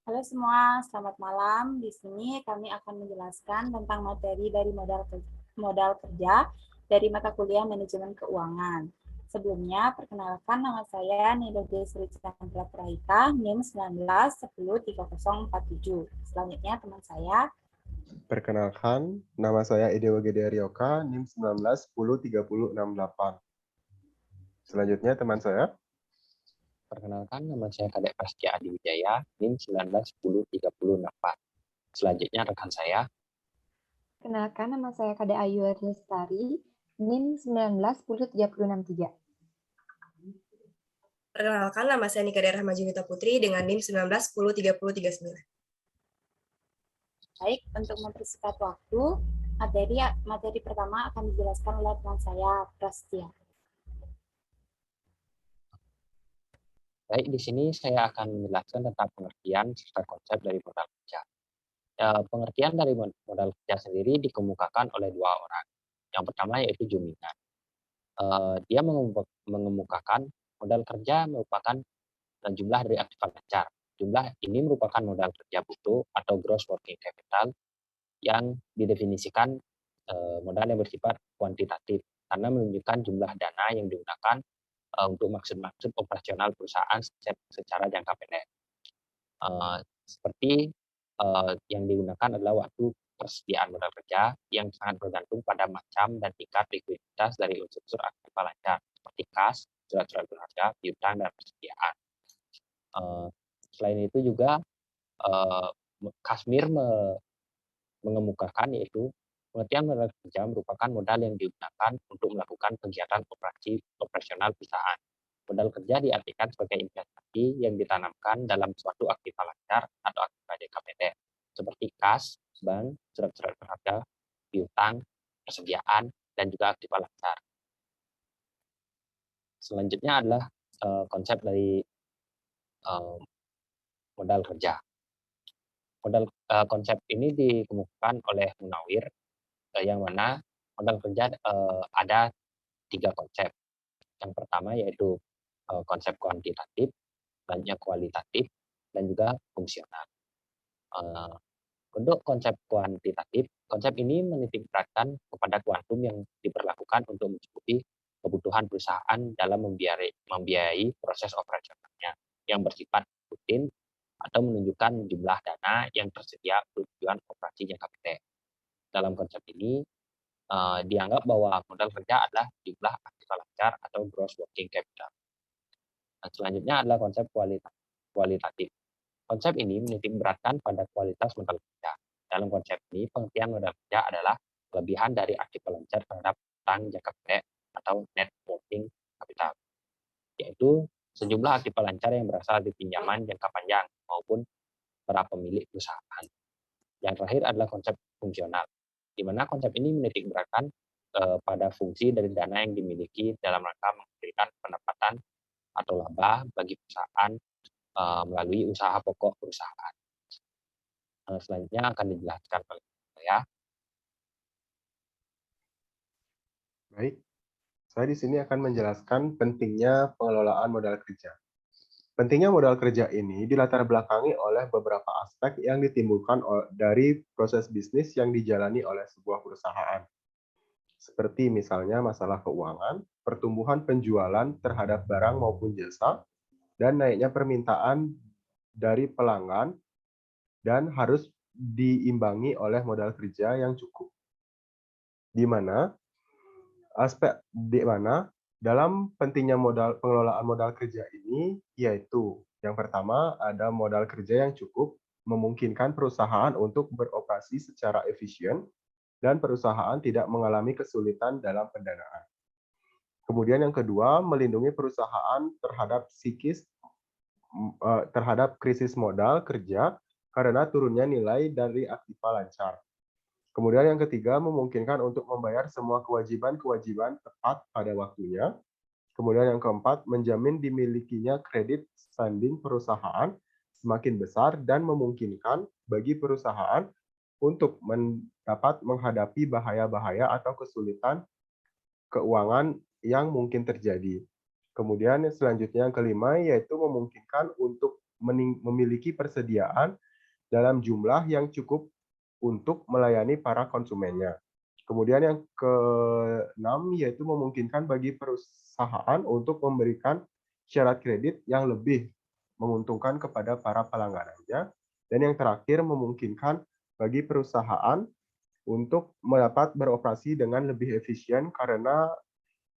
Halo semua, selamat malam. Di sini kami akan menjelaskan tentang materi dari modal kerja dari mata kuliah Manajemen Keuangan. Sebelumnya, perkenalkan nama saya Nido Desri Chandra Prahita, NIM 19103047. Selanjutnya teman saya. Perkenalkan, nama saya Edewa Gede Aryoka, NIM 19103068. Selanjutnya teman saya. Perkenalkan, nama saya Kadek Prasetya Adi Wijaya, NIM 19103064. Selanjutnya rekan saya. Kenalkan, nama saya Kade Ayu Lestari, NIM 19103063. Perkenalkan, nama saya Nika Daerah Majunita Putri dengan NIM 19103039. Baik, untuk mempersingkat waktu, materi pertama akan dijelaskan oleh teman saya, Prasetya. Baik, di sini saya akan menjelaskan tentang pengertian serta konsep dari modal kerja. Pengertian dari modal kerja sendiri dikemukakan oleh dua orang. Yang pertama yaitu Jumingan. Dia mengemukakan modal kerja merupakan jumlah dari aktiva lancar. Jumlah ini merupakan modal kerja bruto atau gross working capital yang didefinisikan modal yang bersifat kuantitatif karena menunjukkan jumlah dana yang digunakan untuk maksud-maksud operasional perusahaan secara jangka pendek. Seperti yang digunakan adalah waktu persediaan modal kerja yang sangat bergantung pada macam dan tingkat likuiditas dari unsur-unsur aktiva lancar seperti kas, surat-surat berharga, piutang, dan persediaan. Selain itu juga Kasmir mengemukakan yaitu pengertian modal kerja merupakan modal yang digunakan untuk melakukan kegiatan operasional perusahaan. Modal kerja diartikan sebagai investasi yang ditanamkan dalam suatu aktiva lancar atau aktiva jangka pendek, seperti kas, bank, surat-surat berharga, piutang, persediaan, dan juga aktiva lancar. Selanjutnya adalah konsep dari modal kerja. Konsep ini dikemukakan oleh Munawir, yang mana modal kerja ada 3 konsep. Yang pertama yaitu konsep kuantitatif, selanjutnya kualitatif, dan juga fungsional. Untuk konsep kuantitatif, konsep ini menitikberatkan kepada kuantum yang diperlakukan untuk mencukupi kebutuhan perusahaan dalam membiayai proses operasionalnya yang bersifat rutin atau menunjukkan jumlah dana yang tersedia untuk tujuan operasi jangka pendek. Dalam konsep ini dianggap bahwa modal kerja adalah jumlah aktiva lancar atau gross working capital. Dan selanjutnya adalah konsep kualitatif. Konsep ini menitikberatkan pada kualitas modal kerja. Dalam konsep ini, pengertian modal kerja adalah kelebihan dari aktiva lancar terhadap utang jangka pendek atau net working capital, yaitu sejumlah aktiva lancar yang berasal dari pinjaman jangka panjang maupun para pemilik perusahaan. Yang terakhir adalah konsep fungsional, di mana konsep ini menitikberatkan pada fungsi dari dana yang dimiliki dalam rangka memberikan pendapatan atau laba bagi perusahaan melalui usaha pokok perusahaan. Selanjutnya akan dijelaskan oleh saya. Baik, saya di sini akan menjelaskan pentingnya pengelolaan modal kerja. Pentingnya modal kerja ini dilatar belakangi oleh beberapa aspek yang ditimbulkan dari proses bisnis yang dijalani oleh sebuah perusahaan. Seperti misalnya masalah keuangan, pertumbuhan penjualan terhadap barang maupun jasa, dan naiknya permintaan dari pelanggan, dan harus diimbangi oleh modal kerja yang cukup. Di mana dalam pentingnya pengelolaan modal kerja ini yaitu yang pertama ada modal kerja yang cukup memungkinkan perusahaan untuk beroperasi secara efisien dan perusahaan tidak mengalami kesulitan dalam pendanaan. Kemudian yang kedua, melindungi perusahaan terhadap krisis modal kerja karena turunnya nilai dari aktiva lancar. Kemudian yang ketiga, memungkinkan untuk membayar semua kewajiban-kewajiban tepat pada waktunya. Kemudian yang keempat, menjamin dimilikinya kredit standing perusahaan semakin besar dan memungkinkan bagi perusahaan untuk dapat menghadapi bahaya-bahaya atau kesulitan keuangan yang mungkin terjadi. Kemudian selanjutnya yang kelima, yaitu memungkinkan untuk memiliki persediaan dalam jumlah yang cukup untuk melayani para konsumennya. Kemudian yang keenam yaitu memungkinkan bagi perusahaan untuk memberikan syarat kredit yang lebih menguntungkan kepada para pelangganannya. Dan yang terakhir memungkinkan bagi perusahaan untuk dapat beroperasi dengan lebih efisien karena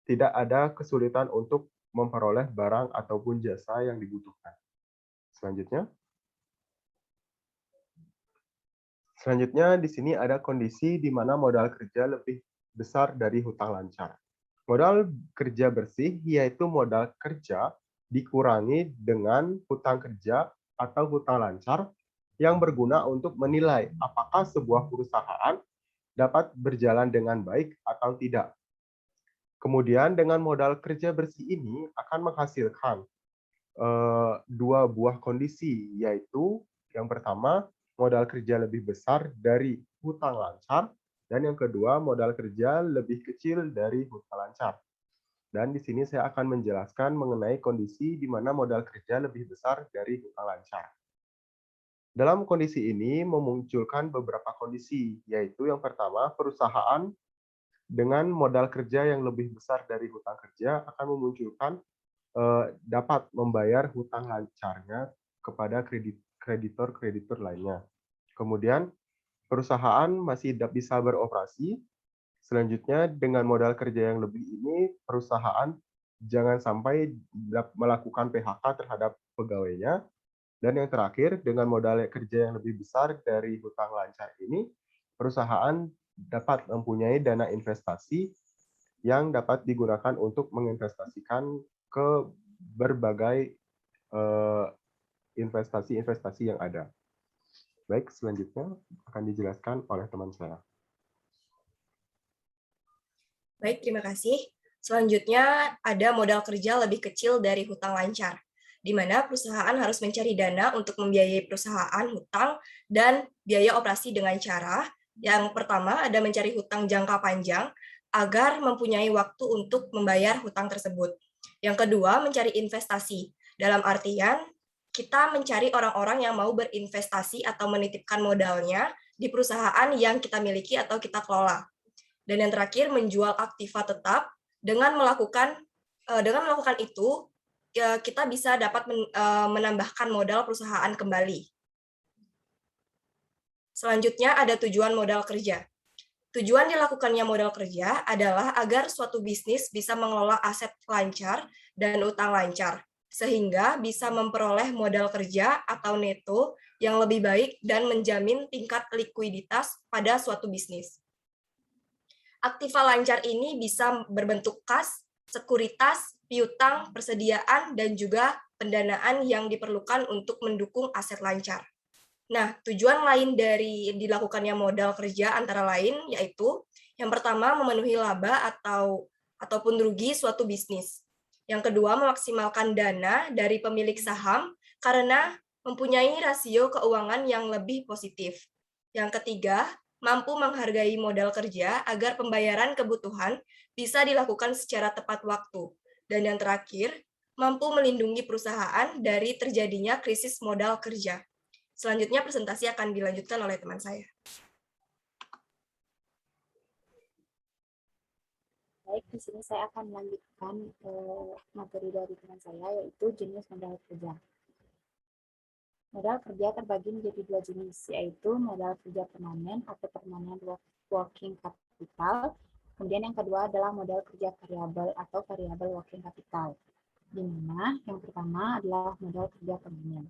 tidak ada kesulitan untuk memperoleh barang ataupun jasa yang dibutuhkan. Selanjutnya di sini ada kondisi di mana modal kerja lebih besar dari hutang lancar. Modal kerja bersih yaitu modal kerja dikurangi dengan hutang kerja atau hutang lancar yang berguna untuk menilai apakah sebuah perusahaan dapat berjalan dengan baik atau tidak. Kemudian dengan modal kerja bersih ini akan menghasilkan dua buah kondisi, yaitu yang pertama modal kerja lebih besar dari hutang lancar, dan yang kedua modal kerja lebih kecil dari hutang lancar. Dan di sini saya akan menjelaskan mengenai kondisi di mana modal kerja lebih besar dari hutang lancar. Dalam kondisi ini memunculkan beberapa kondisi, yaitu yang pertama perusahaan dengan modal kerja yang lebih besar dari hutang kerja akan memunculkan dapat membayar hutang lancarnya kepada kreditor-kreditor lainnya. Kemudian perusahaan masih bisa beroperasi. Selanjutnya dengan modal kerja yang lebih ini perusahaan jangan sampai melakukan PHK terhadap pegawainya. Dan yang terakhir dengan modal kerja yang lebih besar dari hutang lancar ini perusahaan dapat mempunyai dana investasi yang dapat digunakan untuk menginvestasikan ke berbagai investasi-investasi yang ada. Baik, selanjutnya akan dijelaskan oleh teman saya. Baik, terima kasih. Selanjutnya ada modal kerja lebih kecil dari hutang lancar, di mana perusahaan harus mencari dana untuk membiayai perusahaan hutang dan biaya operasi dengan cara yang pertama ada mencari hutang jangka panjang agar mempunyai waktu untuk membayar hutang tersebut. Yang kedua, mencari investasi. Dalam artian, kita mencari orang-orang yang mau berinvestasi atau menitipkan modalnya di perusahaan yang kita miliki atau kita kelola. Dan yang terakhir, menjual aktiva tetap. Dengan melakukan itu, kita bisa dapat menambahkan modal perusahaan kembali. Selanjutnya ada tujuan modal kerja. Tujuan dilakukannya modal kerja adalah agar suatu bisnis bisa mengelola aset lancar dan utang lancar, sehingga bisa memperoleh modal kerja atau neto yang lebih baik dan menjamin tingkat likuiditas pada suatu bisnis. Aktiva lancar ini bisa berbentuk kas, sekuritas, piutang, persediaan, dan juga pendanaan yang diperlukan untuk mendukung aset lancar. Nah, tujuan lain dari dilakukannya modal kerja antara lain yaitu yang pertama memenuhi laba ataupun rugi suatu bisnis. Yang kedua, memaksimalkan dana dari pemilik saham karena mempunyai rasio keuangan yang lebih positif. Yang ketiga, mampu menghargai modal kerja agar pembayaran kebutuhan bisa dilakukan secara tepat waktu. Dan yang terakhir, mampu melindungi perusahaan dari terjadinya krisis modal kerja. Selanjutnya presentasi akan dilanjutkan oleh teman saya. Baik, di sini saya akan melanjutkan materi dari teman saya, yaitu jenis modal kerja. Modal kerja terbagi menjadi dua jenis, yaitu modal kerja permanen atau permanent working capital. Kemudian yang kedua adalah modal kerja variabel atau variable working capital. Di mana yang pertama adalah modal kerja permanen.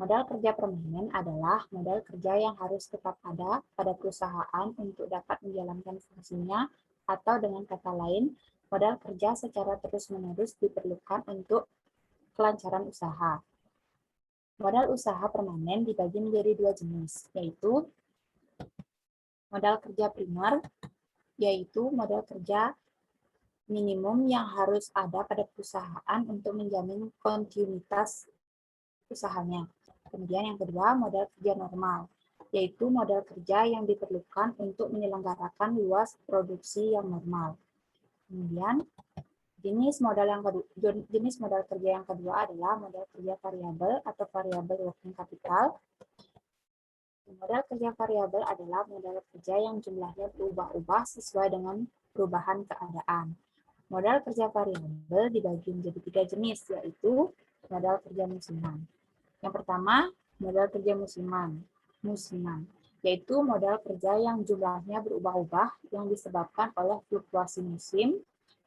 Modal kerja permanen adalah modal kerja yang harus tetap ada pada perusahaan untuk dapat menjalankan fungsinya, atau dengan kata lain, modal kerja secara terus-menerus diperlukan untuk kelancaran usaha. Modal usaha permanen dibagi menjadi dua jenis, yaitu modal kerja primer, yaitu modal kerja minimum yang harus ada pada perusahaan untuk menjamin kontinuitas usahanya. Kemudian yang kedua, modal kerja normal, yaitu modal kerja yang diperlukan untuk menyelenggarakan luas produksi yang normal. Kemudian Jenis modal kerja yang kedua adalah modal kerja variabel atau variable working capital. Modal kerja variabel adalah modal kerja yang jumlahnya berubah-ubah sesuai dengan perubahan keadaan. Modal kerja variabel dibagi menjadi 3 jenis, yaitu modal kerja musiman. Yang pertama, modal kerja musiman, yaitu modal kerja yang jumlahnya berubah-ubah yang disebabkan oleh fluktuasi musim.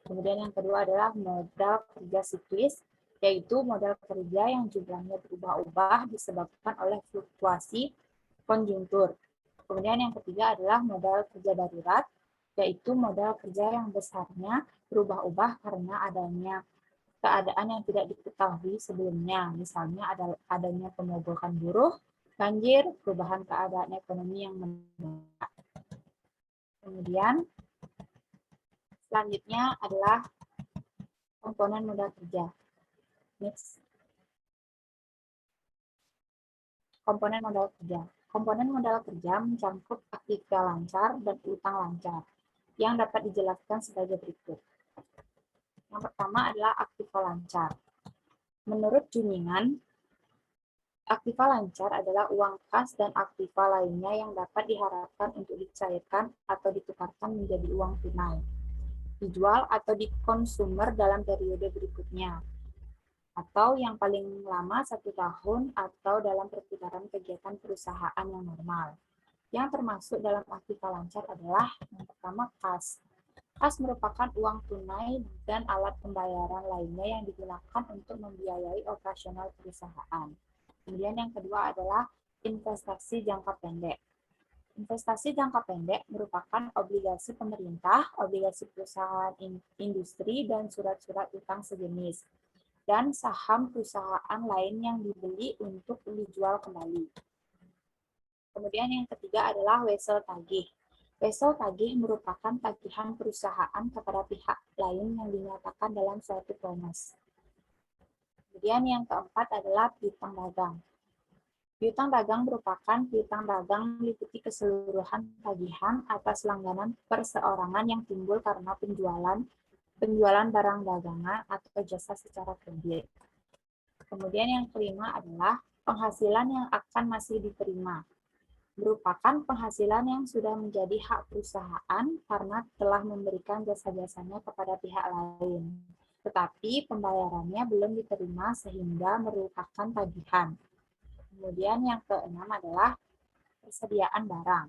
Kemudian yang kedua adalah modal kerja siklis, yaitu modal kerja yang jumlahnya berubah-ubah disebabkan oleh fluktuasi konjungtur. Kemudian yang ketiga adalah modal kerja darurat, yaitu modal kerja yang besarnya berubah-ubah karena adanya keadaan yang tidak diketahui sebelumnya, misalnya adanya pemogokan buruh, banjir, perubahan keadaan ekonomi yang mendadak. Kemudian selanjutnya adalah komponen modal kerja. Next. Komponen modal kerja. Komponen modal kerja mencakup aktiva lancar dan utang lancar yang dapat dijelaskan sebagai berikut. Yang pertama adalah aktiva lancar. Menurut Juningan, aktiva lancar adalah uang kas dan aktiva lainnya yang dapat diharapkan untuk dicairkan atau ditukarkan menjadi uang tunai, dijual atau dikonsumer dalam periode berikutnya, atau yang paling lama 1 tahun atau dalam perputaran kegiatan perusahaan yang normal. Yang termasuk dalam aktiva lancar adalah yang pertama kas. Kas merupakan uang tunai dan alat pembayaran lainnya yang digunakan untuk membiayai operasional perusahaan. Kemudian yang kedua adalah investasi jangka pendek. Investasi jangka pendek merupakan obligasi pemerintah, obligasi perusahaan industri, dan surat-surat utang sejenis, dan saham perusahaan lain yang dibeli untuk dijual kembali. Kemudian yang ketiga adalah wesel tagih. Wesel tagih merupakan tagihan perusahaan kepada pihak lain yang dinyatakan dalam suatu promes. Kemudian yang keempat adalah piutang dagang. Piutang dagang merupakan piutang dagang meliputi keseluruhan tagihan atas langganan perseorangan yang timbul karena penjualan barang dagangan atau jasa secara kredit. Kemudian yang kelima adalah penghasilan yang akan masih diterima. Merupakan penghasilan yang sudah menjadi hak perusahaan karena telah memberikan jasa-jasanya kepada pihak lain, tetapi pembayarannya belum diterima sehingga merupakan tagihan. Kemudian yang keenam adalah persediaan barang.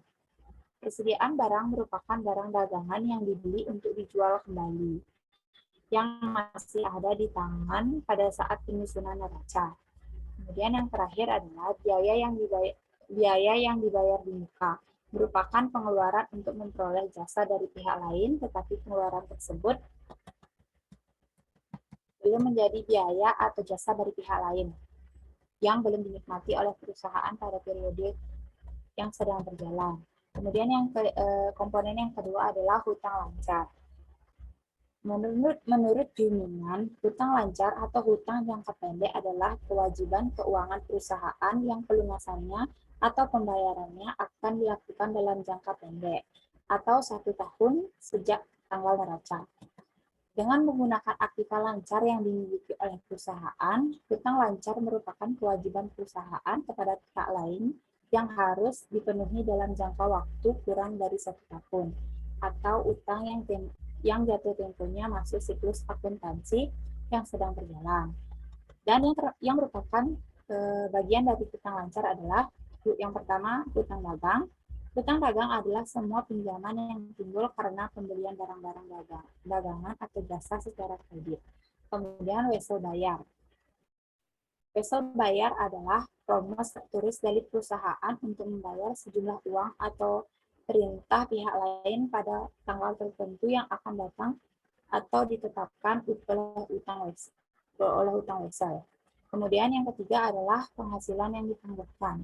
Persediaan barang merupakan barang dagangan yang dibeli untuk dijual kembali, yang masih ada di tangan pada saat penyusunan neraca. Kemudian yang terakhir adalah biaya yang dibayar di muka, merupakan pengeluaran untuk memperoleh jasa dari pihak lain, tetapi pengeluaran tersebut belum menjadi biaya atau jasa dari pihak lain yang belum dinikmati oleh perusahaan pada periode yang sedang berjalan. Kemudian komponen yang kedua adalah hutang lancar. Menurut Juningan, hutang lancar atau hutang jangka pendek adalah kewajiban keuangan perusahaan yang pelunasannya atau pembayarannya akan dilakukan dalam jangka pendek atau 1 tahun sejak tanggal neraca. Dengan menggunakan aktiva lancar yang dimiliki oleh perusahaan, hutang lancar merupakan kewajiban perusahaan kepada pihak lain yang harus dipenuhi dalam jangka waktu kurang dari 1 tahun, atau utang yang jatuh temponya masuk siklus akuntansi yang sedang berjalan. Dan yang merupakan bagian dari hutang lancar adalah yang pertama, hutang dagang. Hutang dagang adalah semua pinjaman yang timbul karena pembelian barang-barang dagangan atau jasa secara kredit. Kemudian wesel bayar. Wesel bayar adalah promes tertulis dari perusahaan untuk membayar sejumlah uang atau perintah pihak lain pada tanggal tertentu yang akan datang atau ditetapkan oleh hutang wesel. Kemudian yang ketiga adalah penghasilan yang ditangguhkan.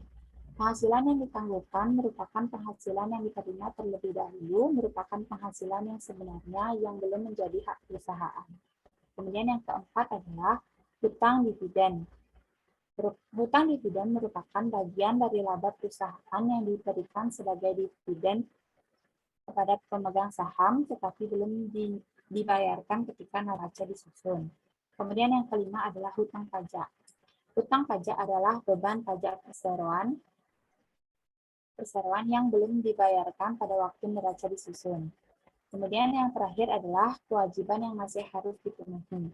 Penghasilan yang ditangguhkan merupakan penghasilan yang diterima terlebih dahulu, merupakan penghasilan yang sebenarnya yang belum menjadi hak perusahaan. Kemudian yang keempat adalah hutang dividen. Hutang dividen merupakan bagian dari laba perusahaan yang diberikan sebagai dividen kepada pemegang saham, tetapi belum dibayarkan ketika neraca disusun. Kemudian yang kelima adalah hutang pajak. Hutang pajak adalah beban pajak perseroan yang belum dibayarkan pada waktu neraca disusun. Kemudian yang terakhir adalah kewajiban yang masih harus dipenuhi.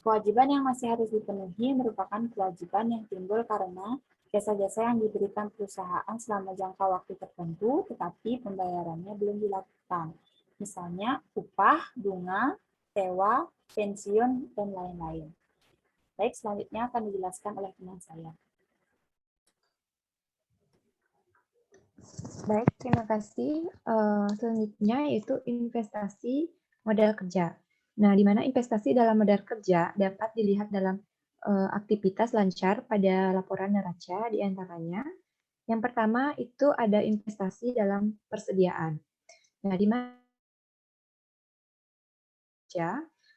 Kewajiban yang masih harus dipenuhi merupakan kewajiban yang timbul karena jasa-jasa yang diberikan perusahaan selama jangka waktu tertentu, tetapi pembayarannya belum dilakukan. Misalnya upah, bunga, sewa, pensiun, dan lain-lain. Baik, selanjutnya akan dijelaskan oleh teman saya. Baik, terima kasih. Selanjutnya yaitu investasi modal kerja. Nah, di mana investasi dalam modal kerja dapat dilihat dalam aktivitas lancar pada laporan neraca, di antaranya yang pertama itu ada investasi dalam persediaan. Nah, di mana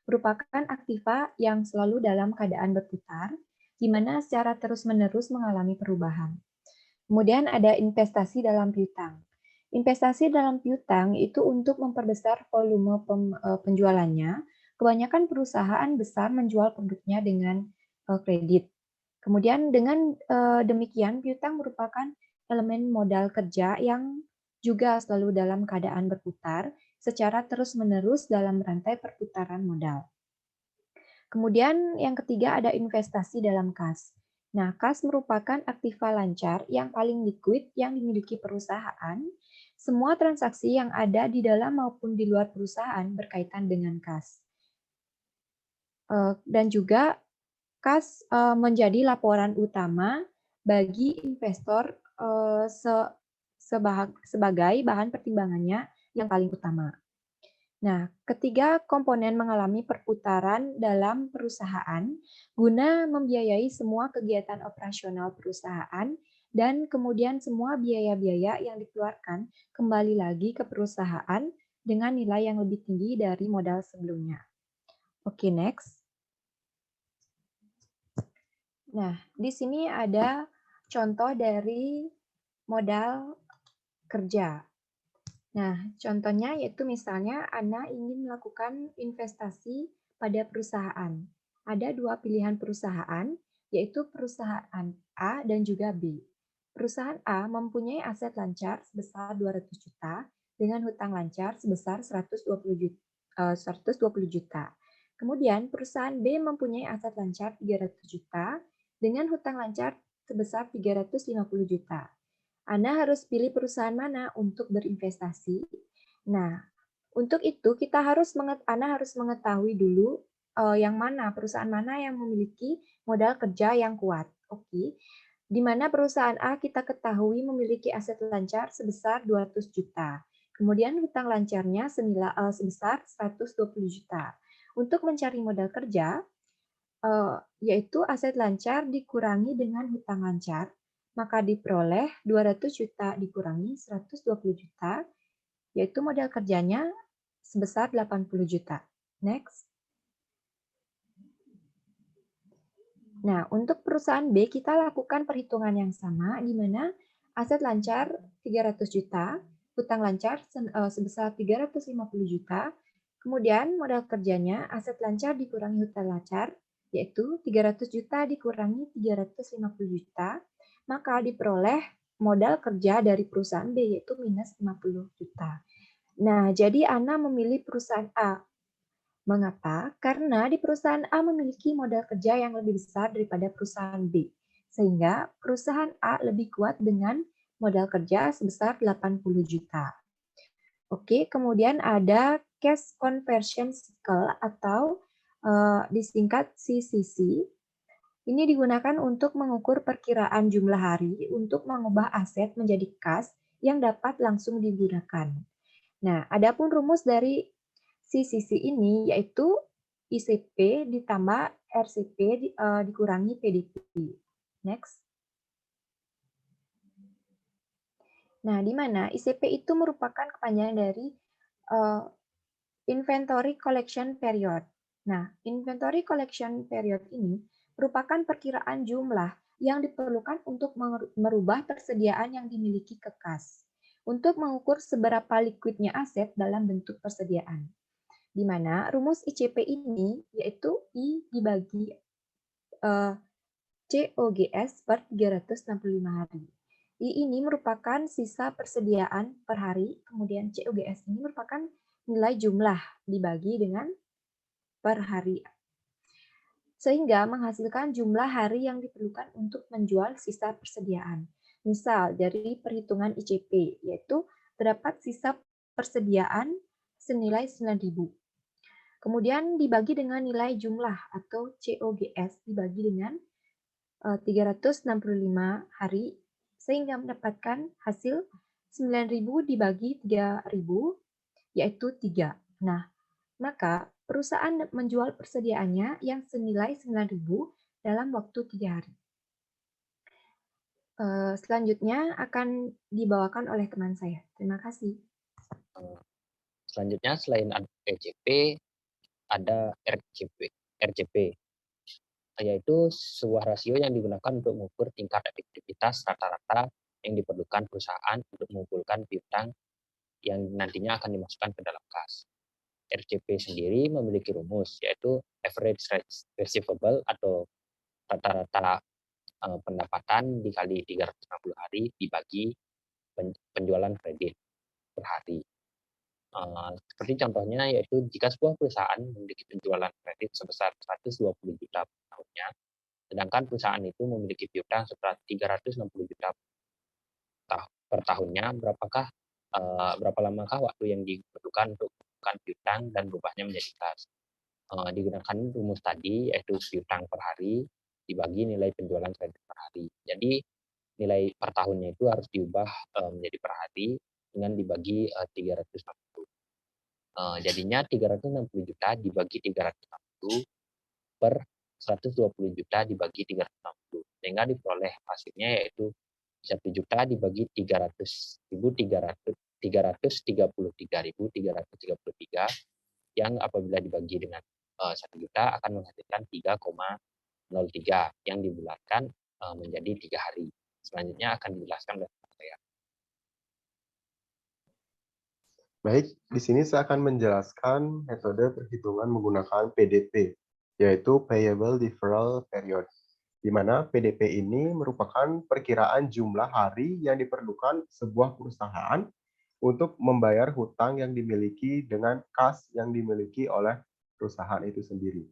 merupakan aktiva yang selalu dalam keadaan berputar, di mana secara terus-menerus mengalami perubahan. Kemudian ada investasi dalam piutang. Investasi dalam piutang itu untuk memperbesar volume penjualannya. Kebanyakan perusahaan besar menjual produknya dengan kredit. Kemudian dengan demikian, piutang merupakan elemen modal kerja yang juga selalu dalam keadaan berputar secara terus-menerus dalam rantai perputaran modal. Kemudian yang ketiga ada investasi dalam kas. Nah, kas merupakan aktiva lancar yang paling liquid yang dimiliki perusahaan. Semua transaksi yang ada di dalam maupun di luar perusahaan berkaitan dengan kas. Dan juga kas menjadi laporan utama bagi investor sebagai bahan pertimbangannya yang paling utama. Nah, ketiga komponen mengalami perputaran dalam perusahaan guna membiayai semua kegiatan operasional perusahaan dan kemudian semua biaya-biaya yang dikeluarkan kembali lagi ke perusahaan dengan nilai yang lebih tinggi dari modal sebelumnya. Oke, next. Nah, di sini ada contoh dari modal kerja. Nah, contohnya yaitu misalnya Anda ingin melakukan investasi pada perusahaan. Ada dua pilihan perusahaan, yaitu perusahaan A dan juga B. Perusahaan A mempunyai aset lancar sebesar 200 juta dengan hutang lancar sebesar 120 juta. Kemudian perusahaan B mempunyai aset lancar 300 juta dengan hutang lancar sebesar 350 juta. Anda harus pilih perusahaan mana untuk berinvestasi. Nah, untuk itu Anda harus mengetahui dulu perusahaan mana yang memiliki modal kerja yang kuat. Oke. Di mana perusahaan A kita ketahui memiliki aset lancar sebesar 200 juta. Kemudian hutang lancarnya sebesar 120 juta. Untuk mencari modal kerja, yaitu aset lancar dikurangi dengan hutang lancar, maka diperoleh 200 juta dikurangi 120 juta, yaitu modal kerjanya sebesar 80 juta. Next. Nah, untuk perusahaan B, kita lakukan perhitungan yang sama, di mana aset lancar 300 juta, hutang lancar sebesar 350 juta, kemudian modal kerjanya aset lancar dikurangi hutang lancar, yaitu 300 juta dikurangi 350 juta, maka diperoleh modal kerja dari perusahaan B, yaitu minus 50 juta. Nah, jadi Anda memilih perusahaan A. Mengapa? Karena di perusahaan A memiliki modal kerja yang lebih besar daripada perusahaan B. Sehingga perusahaan A lebih kuat dengan modal kerja sebesar 80 juta. Oke, kemudian ada cash conversion cycle atau disingkat CCC. Ini digunakan untuk mengukur perkiraan jumlah hari untuk mengubah aset menjadi kas yang dapat langsung digunakan. Nah, adapun rumus dari CCC ini yaitu ICP ditambah RCP dikurangi PDP. Next. Nah, di mana ICP itu merupakan kepanjangan dari Inventory Collection Period. Nah, Inventory Collection Period ini merupakan perkiraan jumlah yang diperlukan untuk merubah persediaan yang dimiliki ke kas untuk mengukur seberapa liquidnya aset dalam bentuk persediaan. di mana rumus ICP ini yaitu I dibagi COGS per 365 hari. I ini merupakan sisa persediaan per hari, kemudian COGS ini merupakan nilai jumlah dibagi dengan per hari. Sehingga menghasilkan jumlah hari yang diperlukan untuk menjual sisa persediaan. Misal dari perhitungan ICP, yaitu terdapat sisa persediaan senilai 9.000. Kemudian dibagi dengan nilai jumlah atau COGS dibagi dengan 365 hari, sehingga mendapatkan hasil 9.000 dibagi 3.000, yaitu 3. Nah, maka perusahaan menjual persediaannya yang senilai 9.000 dalam waktu 3 hari. Selanjutnya akan dibawakan oleh teman saya. Terima kasih. Selanjutnya selain ada PJP, ada RJP, yaitu sebuah rasio yang digunakan untuk mengukur tingkat efektivitas rata-rata yang diperlukan perusahaan untuk mengumpulkan piutang yang nantinya akan dimasukkan ke dalam kas. RJP sendiri memiliki rumus, yaitu average receivable atau rata-rata pendapatan dikali 360 hari dibagi penjualan kredit per hari. Seperti contohnya, yaitu jika sebuah perusahaan memiliki penjualan kredit sebesar 120 juta per tahunnya, sedangkan perusahaan itu memiliki piutang sebesar 360 juta per tahunnya, berapa lamakah waktu yang diperlukan untuk mengumpulkan piutang dan berubahnya menjadi kas? Digunakan rumus tadi, yaitu piutang per hari dibagi nilai penjualan kredit per hari. Jadi nilai per tahunnya itu harus diubah menjadi per hari dengan dibagi 360. Jadinya 360 juta dibagi 360 per 120 juta dibagi 360, sehingga diperoleh hasilnya yaitu 1 juta dibagi 333.333 yang apabila dibagi dengan 1 juta akan menghasilkan 3,03 yang dibulatkan menjadi 3 hari. Selanjutnya akan dijelaskan oleh saya. Baik, di sini saya akan menjelaskan metode perhitungan menggunakan PDP, yaitu Payable Deferral Period, di mana PDP ini merupakan perkiraan jumlah hari yang diperlukan sebuah perusahaan untuk membayar hutang yang dimiliki dengan kas yang dimiliki oleh perusahaan itu sendiri.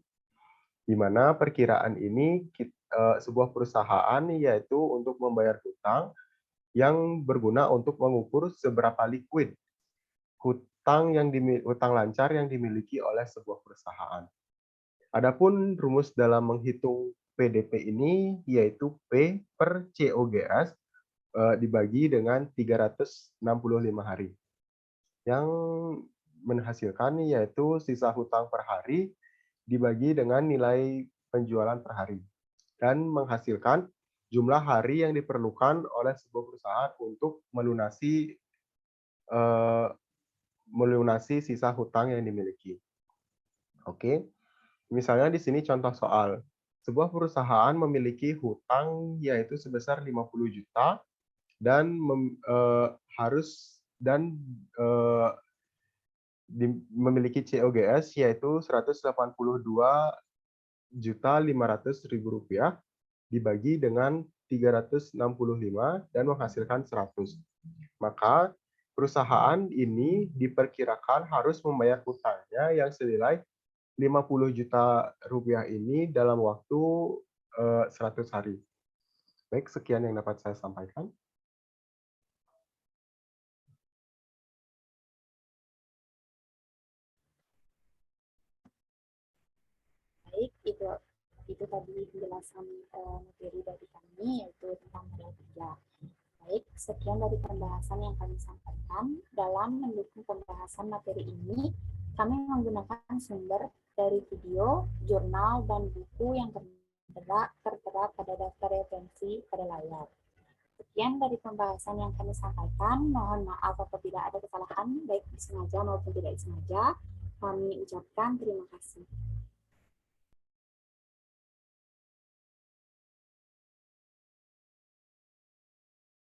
Di mana perkiraan ini sebuah perusahaan yaitu untuk membayar hutang yang berguna untuk mengukur seberapa liquid hutang lancar yang dimiliki oleh sebuah perusahaan. Adapun rumus dalam menghitung PDP ini yaitu P per COGS dibagi dengan 365 hari. Yang menghasilkan yaitu sisa hutang per hari dibagi dengan nilai penjualan per hari. Dan menghasilkan jumlah hari yang diperlukan oleh sebuah perusahaan untuk melunasi sisa hutang yang dimiliki. Oke. Misalnya di sini contoh soal. Sebuah perusahaan memiliki hutang yaitu sebesar 50 juta dan memiliki COGS yaitu 182.500.000 rupiah dibagi dengan 365 dan menghasilkan 100. Maka perusahaan ini diperkirakan harus membayar hutangnya yang senilai 50 juta rupiah ini dalam waktu 100 hari. Baik, sekian yang dapat saya sampaikan. Baik, itu tadi penjelasan materi dari kami, yaitu tentang modal kerja. Baik, sekian dari pembahasan yang kami sampaikan. Dalam mendukung pembahasan materi ini, kami menggunakan sumber dari video, jurnal, dan buku yang tertera pada daftar referensi pada layar. Sekian dari pembahasan yang kami sampaikan. Mohon maaf apabila ada kesalahan, baik disengaja maupun tidak disengaja. Kami ucapkan terima kasih.